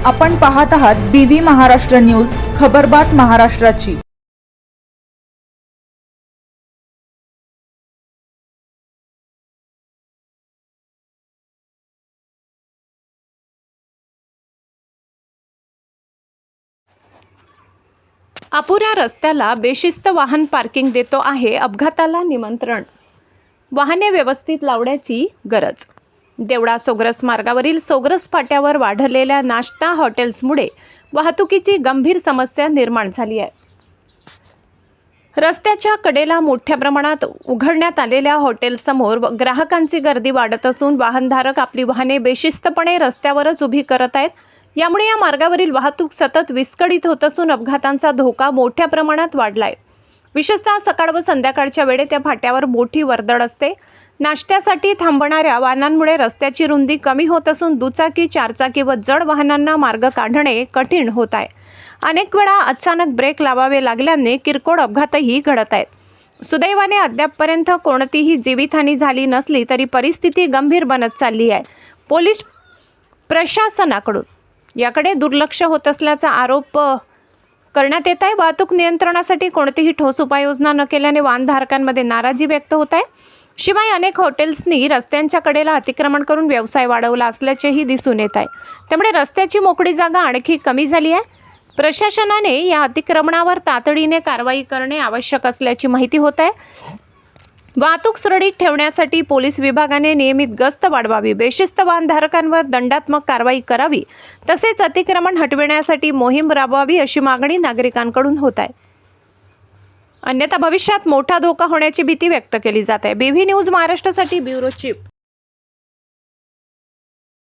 आपण पाहत आहात BV महाराष्ट्र न्यूज, खबरबात महाराष्ट्राची। अपुऱ्या रस्त्याला बेशिस्त वाहन पार्किंग देतो आहे अपघाताला निमंत्रण। वाहने व्यवस्थित लावण्याची गरज। देवळा सोग्रस मार्गावरील सोग्रस फाट्यावर वाढलेल्या नाश्ता हॉटेल्समुळे वाहतुकीची गंभीर समस्या निर्माण झाली आहे। रस्त्याच्या कडेला मोठ्या प्रमाणात उघडण्यात आलेल्या हॉटेलसमोर ग्राहकांची गर्दी वाढत असून वाहनधारक आपली वाहने बेशिस्तपणे रस्त्यावरच उभी करत आहेत। यामुळे या मार्गावरील वाहतूक सतत विस्कळीत होत असून अपघातांचा धोका मोठ्या प्रमाणात वाढलाय। विशेषतः सकाळ व संध्याकाळच्या वेळेत त्या फाट्यावर मोठी वर्दळ असते। नाश्त्यासाठी थांबणाऱ्या वाहनांमुळे रस्त्याची रुंदी कमी होत असून दुचाकी, चारचाकी व जड वाहनांना मार्ग काढणे कठीण होत आहे। अनेक वेळा अचानक ब्रेक लावावे लागल्याने किरकोळ अपघातही घडत आहेत। सुदैवाने अद्यापपर्यंत कोणतीही जीवितहानी झाली नसली तरी परिस्थिती गंभीर बनत चालली आहे। पोलीस प्रशासनाकडून याकडे दुर्लक्ष होत असल्याचा आरोप करण्यात येत आहे। वाहतूक नियंत्रणासाठी कोणतीही ठोस उपाययोजना न केल्याने वाहनधारकांमध्ये नाराजी व्यक्त होत आहे। शिवाय अनेक हॉटेल्सनी रस्त्यांच्या कडेला अतिक्रमण करून व्यवसाय वाढवला असल्याचेही दिसून येत आहे। त्यामुळे रस्त्याची मोकळी जागा आणखी कमी झाली आहे। प्रशासनाने या अतिक्रमणावर तातडीने कारवाई करणे आवश्यक असल्याची माहिती होत आहे। वाहतूक सुरळीत ठेवण्यासाठी पोलीस विभागाने नियमित गस्त वाढवावी, बेशिस्त वाहनधारकांवर दंडात्मक कारवाई करावी, तसेच अतिक्रमण हटविण्यासाठी मोहीम राबवावी अशी मागणी नागरिकांकडून होत आहे। अन्यथा भविष्यात मोठा धोका होण्याची भीती व्यक्त केली जात आहे। BV न्यूज महाराष्ट्रासाठी ब्युरो चीफ।